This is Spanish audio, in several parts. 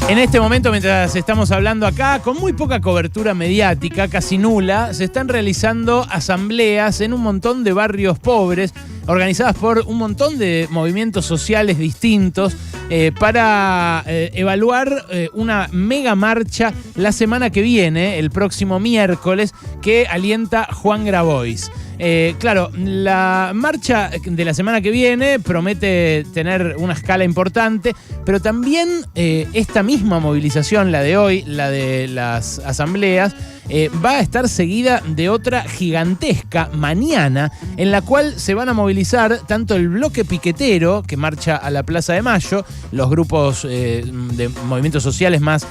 En este momento, mientras estamos hablando acá, con muy poca cobertura mediática, casi nula, se están realizando asambleas en un montón de barrios pobres, organizadas por un montón de movimientos sociales distintos, para evaluar una mega marcha la semana que viene, el próximo miércoles, que alienta Juan Grabois. Claro, la marcha de la semana que viene promete tener una escala importante, pero también esta misma movilización, la de hoy, la de las asambleas, va a estar seguida de otra gigantesca mañana, en la cual se van a movilizar tanto el bloque piquetero, que marcha a la Plaza de Mayo, los grupos de movimientos sociales más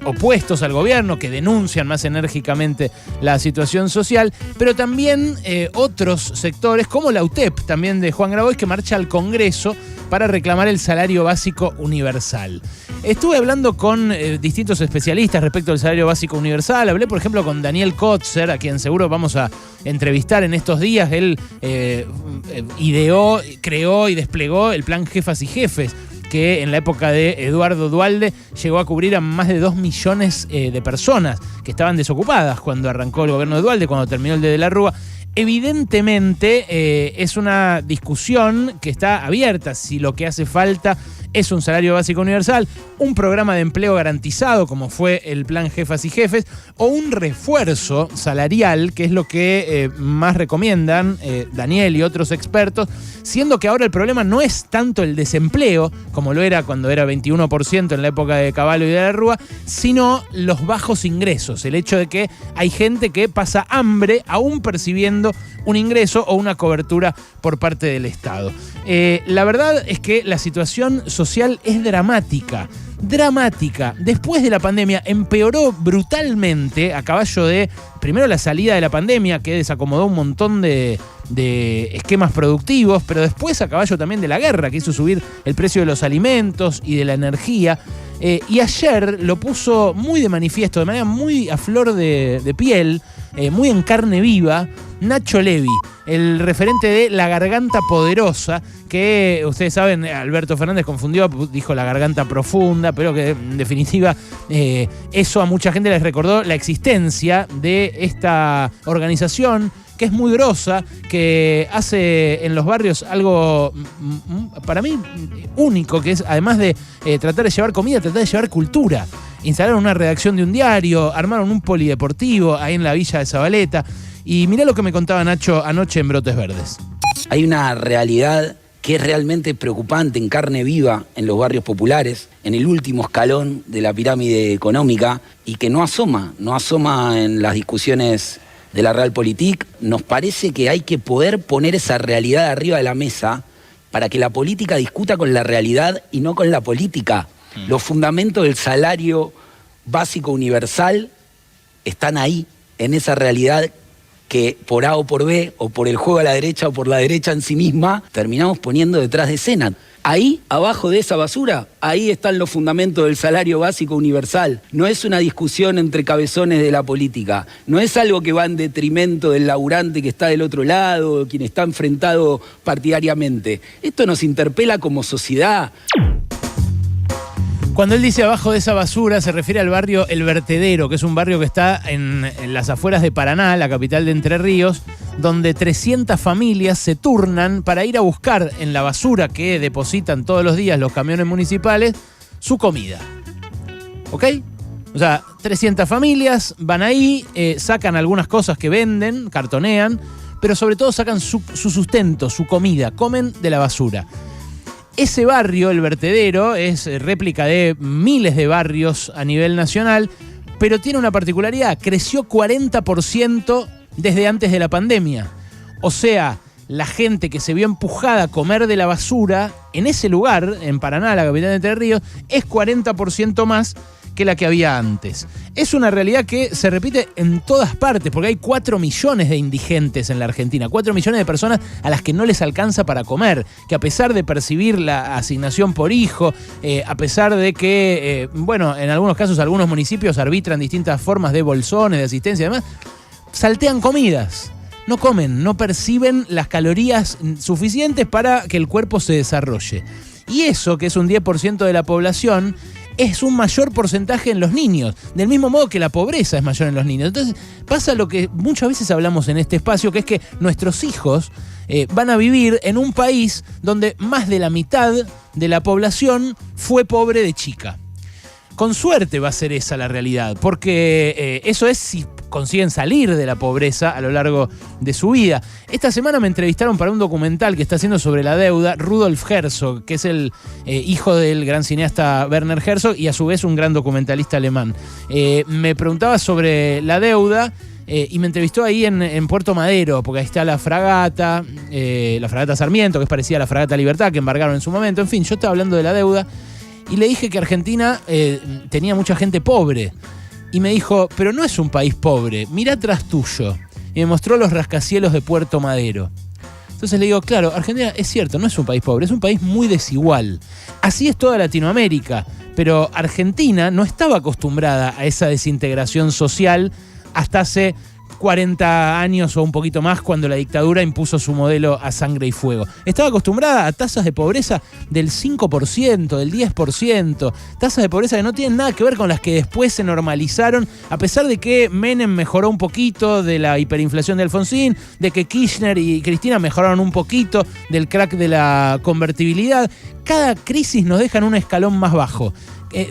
opuestos al gobierno, que denuncian más enérgicamente la situación social, pero también otros sectores, como la UTEP, también de Juan Grabois, que marcha al Congreso para reclamar el salario básico universal. Estuve hablando con distintos especialistas respecto al salario básico universal. Hablé, por ejemplo, con Daniel Kotzer, a quien seguro vamos a entrevistar en estos días. Él ideó, creó y desplegó el plan Jefas y Jefes, que en la época de Eduardo Duhalde llegó a cubrir a más de 2 millones de personas que estaban desocupadas cuando arrancó el gobierno de Duhalde, cuando terminó el de la Rúa. Evidentemente es una discusión que está abierta si lo que hace falta es un salario básico universal, un programa de empleo garantizado como fue el plan Jefas y Jefes, o un refuerzo salarial, que es lo que más recomiendan Daniel y otros expertos, siendo que ahora el problema no es tanto el desempleo, como lo era cuando era 21% en la época de Cavallo y de la Rúa, sino los bajos ingresos, el hecho de que hay gente que pasa hambre aún percibiendo un ingreso o una cobertura por parte del Estado. La verdad es que la situación social es dramática. Después de la pandemia empeoró brutalmente a caballo de, primero, la salida de la pandemia, que desacomodó un montón de esquemas productivos, pero después a caballo también de la guerra, que hizo subir el precio de los alimentos y de la energía. Y ayer lo puso muy de manifiesto, de manera muy a flor de piel, muy en carne viva, Nacho Levi, el referente de La Garganta Poderosa, que ustedes saben, Alberto Fernández confundió, dijo La Garganta Profunda, pero que en definitiva eso a mucha gente les recordó la existencia de esta organización, que es muy grosa, que hace en los barrios algo, para mí, único, que es, además de tratar de llevar comida, tratar de llevar cultura. Instalaron una redacción de un diario, armaron un polideportivo ahí en la villa de Zabaleta. Y mirá lo que me contaba Nacho anoche en Brotes Verdes. Hay una realidad que es realmente preocupante en carne viva en los barrios populares, en el último escalón de la pirámide económica, y que no asoma en las discusiones de la Realpolitik. Nos parece que hay que poder poner esa realidad arriba de la mesa para que la política discuta con la realidad y no con la política. Los fundamentos del salario básico universal están ahí, en esa realidad que por A o por B, o por el juego a la derecha o por la derecha en sí misma, terminamos poniendo detrás de escena. Ahí, abajo de esa basura, ahí están los fundamentos del salario básico universal. No es una discusión entre cabezones de la política. No es algo que va en detrimento del laburante que está del otro lado, quien está enfrentado partidariamente. Esto nos interpela como sociedad. Cuando él dice abajo de esa basura, se refiere al barrio El Vertedero, que es un barrio que está en las afueras de Paraná, la capital de Entre Ríos, donde 300 familias se turnan para ir a buscar en la basura que depositan todos los días los camiones municipales su comida. ¿Ok? O sea, 300 familias van ahí, sacan algunas cosas que venden, cartonean, pero sobre todo sacan su sustento, su comida, comen de la basura. Ese barrio, El Vertedero, es réplica de miles de barrios a nivel nacional, pero tiene una particularidad: creció 40% desde antes de la pandemia. O sea, la gente que se vio empujada a comer de la basura en ese lugar, en Paraná, la capital de Entre Ríos, es 40% más que la que había antes. Es una realidad que se repite en todas partes, porque hay 4 millones de indigentes en la Argentina, 4 millones de personas a las que no les alcanza para comer, que a pesar de percibir la asignación por hijo, a pesar de que, en algunos casos algunos municipios arbitran distintas formas de bolsones, de asistencia y demás, saltean comidas. No comen, no perciben las calorías suficientes para que el cuerpo se desarrolle. Y eso, que es un 10% de la población, es un mayor porcentaje en los niños, del mismo modo que la pobreza es mayor en los niños. Entonces pasa lo que muchas veces hablamos en este espacio, que es que nuestros hijos van a vivir en un país donde más de la mitad de la población fue pobre de chica. Con suerte va a ser esa la realidad, porque eso es si consiguen salir de la pobreza a lo largo de su vida. Esta semana me entrevistaron para un documental que está haciendo sobre la deuda Rudolf Herzog, que es el hijo del gran cineasta Werner Herzog y a su vez un gran documentalista alemán. Me preguntaba sobre la deuda y me entrevistó ahí en Puerto Madero, porque ahí está la fragata Sarmiento, que es parecida a la fragata Libertad, que embargaron en su momento. En fin, yo estaba hablando de la deuda y le dije que Argentina tenía mucha gente pobre. Y me dijo, pero no es un país pobre, mirá atrás tuyo. Y me mostró los rascacielos de Puerto Madero. Entonces le digo, claro, Argentina es cierto, no es un país pobre, es un país muy desigual. Así es toda Latinoamérica, pero Argentina no estaba acostumbrada a esa desintegración social hasta hace 40 años o un poquito más, cuando la dictadura impuso su modelo a sangre y fuego. Estaba acostumbrada a tasas de pobreza del 5%, del 10%, tasas de pobreza que no tienen nada que ver con las que después se normalizaron, a pesar de que Menem mejoró un poquito de la hiperinflación de Alfonsín, de que Kirchner y Cristina mejoraron un poquito del crack de la convertibilidad. Cada crisis nos deja en un escalón más bajo.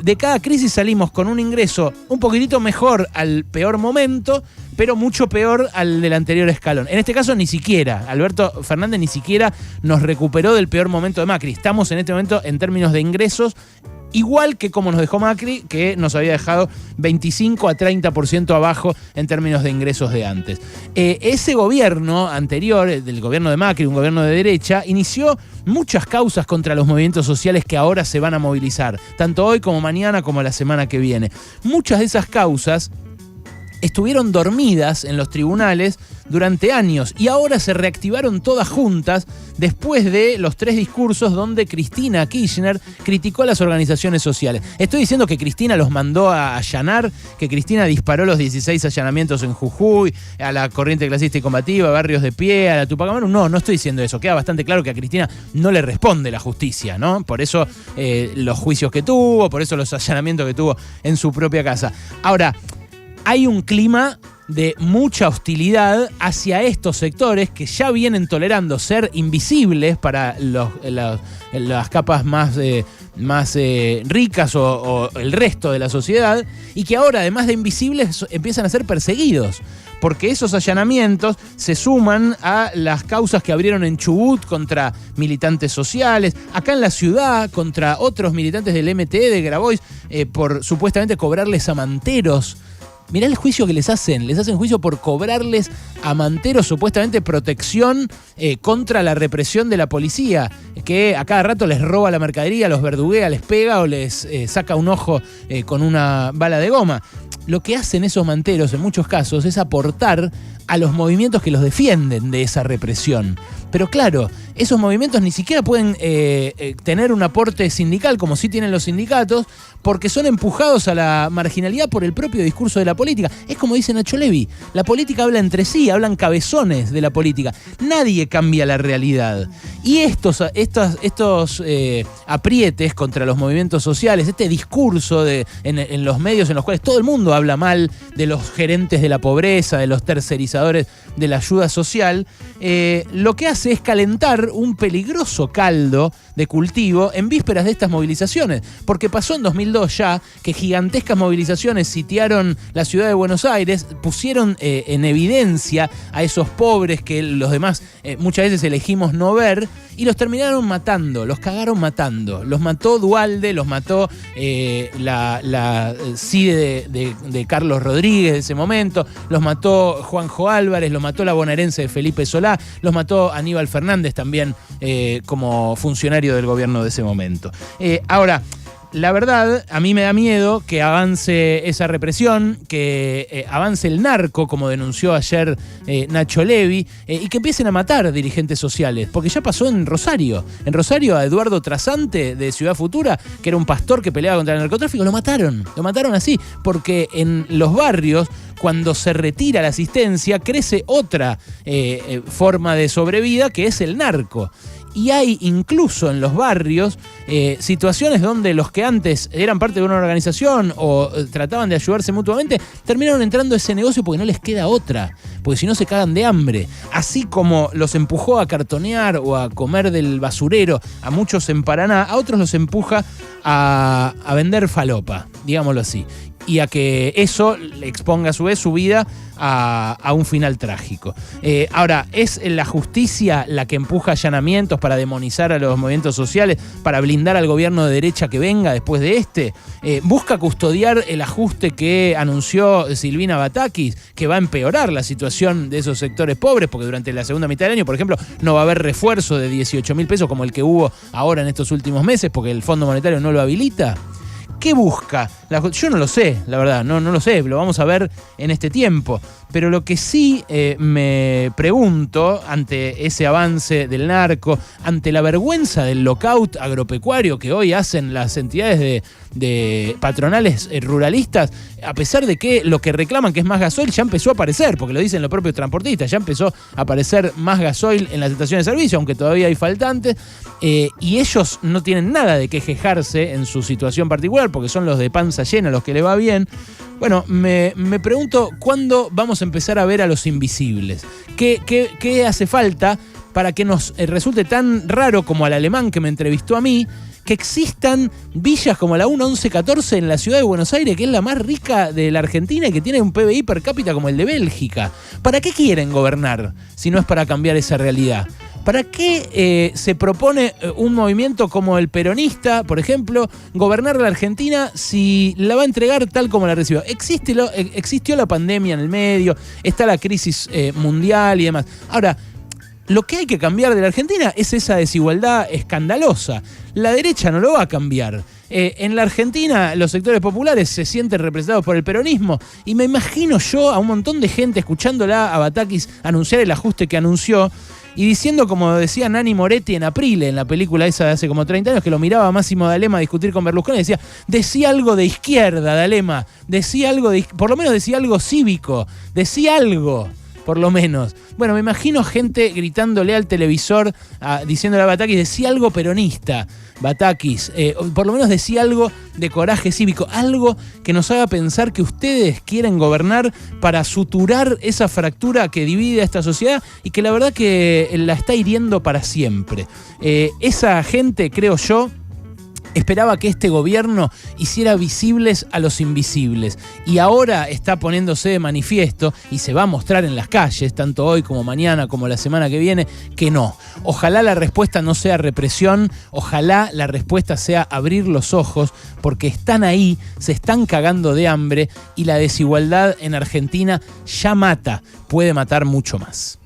De cada crisis salimos con un ingreso un poquitito mejor al peor momento, pero mucho peor al del anterior escalón. En este caso ni siquiera, Alberto Fernández ni siquiera nos recuperó del peor momento de Macri. Estamos en este momento en términos de ingresos igual que como nos dejó Macri, que nos había dejado 25 a 30% abajo en términos de ingresos de antes. Ese gobierno anterior, del gobierno de Macri, un gobierno de derecha, inició muchas causas contra los movimientos sociales que ahora se van a movilizar, tanto hoy como mañana como la semana que viene. Muchas de esas causas estuvieron dormidas en los tribunales durante años y ahora se reactivaron todas juntas después de los 3 discursos donde Cristina Kirchner criticó a las organizaciones sociales. Estoy diciendo que Cristina los mandó a allanar, que Cristina disparó los 16 allanamientos en Jujuy, a la Corriente Clasista y Combativa, a Barrios de Pie, a la Tupac Amaru. No estoy diciendo eso. Queda bastante claro que a Cristina no le responde la justicia, ¿no? Por eso los juicios que tuvo, por eso los allanamientos que tuvo en su propia casa. Ahora, hay un clima de mucha hostilidad hacia estos sectores que ya vienen tolerando ser invisibles para las capas más ricas o el resto de la sociedad, y que ahora, además de invisibles, empiezan a ser perseguidos. Porque esos allanamientos se suman a las causas que abrieron en Chubut contra militantes sociales, acá en la ciudad contra otros militantes del MTE de Grabois por supuestamente cobrarles a manteros. Mirá el juicio que les hacen juicio por cobrarles a manteros supuestamente protección contra la represión de la policía, que a cada rato les roba la mercadería, los verduguea, les pega o les saca un ojo con una bala de goma. Lo que hacen esos manteros en muchos casos es aportar a los movimientos que los defienden de esa represión. Pero claro, esos movimientos ni siquiera pueden tener un aporte sindical como sí tienen los sindicatos, porque son empujados a la marginalidad por el propio discurso de la política. Es como dice Nacho Levi, la política habla entre sí, hablan cabezones de la política. Nadie cambia la realidad. Y estos aprietes contra los movimientos sociales, este discurso en los medios en los cuales todo el mundo habla mal de los gerentes de la pobreza, de los tercerizadores de la ayuda social, lo que hace es calentar un peligroso caldo de cultivo en vísperas de estas movilizaciones, porque pasó en 2002 ya que gigantescas movilizaciones sitiaron la ciudad de Buenos Aires, pusieron en evidencia a esos pobres que los demás muchas veces elegimos no ver, y los terminaron matando, los cagaron matando. Los mató Duhalde, los mató la CIDE de Carlos Rodríguez de ese momento, los mató Juanjo Álvarez, los mató la bonaerense de Felipe Solá, los mató Aníbal Fernández también como funcionario del gobierno de ese momento. Ahora, la verdad, a mí me da miedo que avance esa represión, que avance el narco, como denunció ayer Nacho Levi, y que empiecen a matar dirigentes sociales, porque ya pasó en Rosario. En Rosario a Eduardo Trasante de Ciudad Futura, que era un pastor que peleaba contra el narcotráfico, lo mataron así, porque en los barrios, cuando se retira la asistencia, crece otra forma de sobrevida, que es el narco. y hay incluso en los barrios situaciones donde los que antes eran parte de una organización o trataban de ayudarse mutuamente, terminaron entrando a ese negocio porque no les queda otra, porque si no se cagan de hambre. Así como los empujó a cartonear o a comer del basurero a muchos en Paraná, a otros los empuja a vender falopa, digámoslo así, y a que eso le exponga a su vez su vida a un final trágico. Ahora, ¿es la justicia la que empuja allanamientos para demonizar a los movimientos sociales, para blindar al gobierno de derecha que venga después de este? ¿Busca custodiar el ajuste que anunció Silvina Batakis, que va a empeorar la situación de esos sectores pobres? Porque durante la segunda mitad del año, por ejemplo, no va a haber refuerzo de 18.000 pesos como el que hubo ahora en estos últimos meses, porque el Fondo Monetario no lo habilita. ¿Qué busca? Yo no lo sé, la verdad, no lo sé, lo vamos a ver en este tiempo. Pero lo que sí me pregunto ante ese avance del narco, ante la vergüenza del lockout agropecuario que hoy hacen las entidades de patronales ruralistas, a pesar de que lo que reclaman, que es más gasoil, ya empezó a aparecer, porque lo dicen los propios transportistas, ya empezó a aparecer más gasoil en las estaciones de servicio, aunque todavía hay faltantes, y ellos no tienen nada de qué quejarse en su situación particular, porque son los de panza llena los que le va bien. Bueno, me pregunto cuándo vamos a empezar a ver a los invisibles. ¿Qué hace falta para que nos resulte tan raro como al alemán que me entrevistó a mí, que existan villas como la 1114 en la ciudad de Buenos Aires, que es la más rica de la Argentina y que tiene un PBI per cápita como el de Bélgica? ¿Para qué quieren gobernar si no es para cambiar esa realidad? ¿Para qué se propone un movimiento como el peronista, por ejemplo, gobernar la Argentina si la va a entregar tal como la recibió? Existió la pandemia en el medio, está la crisis mundial y demás. Ahora, lo que hay que cambiar de la Argentina es esa desigualdad escandalosa. La derecha no lo va a cambiar. En la Argentina los sectores populares se sienten representados por el peronismo y me imagino yo a un montón de gente escuchándola a Batakis anunciar el ajuste que anunció y diciendo, como decía Nanni Moretti en Aprile, en la película esa de hace como 30 años, que lo miraba a Máximo D'Alema a discutir con Berlusconi, y decía algo de izquierda, D'Alema, por lo menos decía algo cívico, decía algo, por lo menos. Bueno, me imagino gente gritándole al televisor, diciéndole a Batakis, decía algo peronista, Batakis, por lo menos decía algo de coraje cívico, algo que nos haga pensar que ustedes quieren gobernar para suturar esa fractura que divide a esta sociedad y que la verdad que la está hiriendo para siempre. Esa gente, creo yo, esperaba que este gobierno hiciera visibles a los invisibles y ahora está poniéndose de manifiesto y se va a mostrar en las calles, tanto hoy como mañana como la semana que viene, que no. Ojalá la respuesta no sea represión, ojalá la respuesta sea abrir los ojos, porque están ahí, se están cagando de hambre y la desigualdad en Argentina ya mata, puede matar mucho más.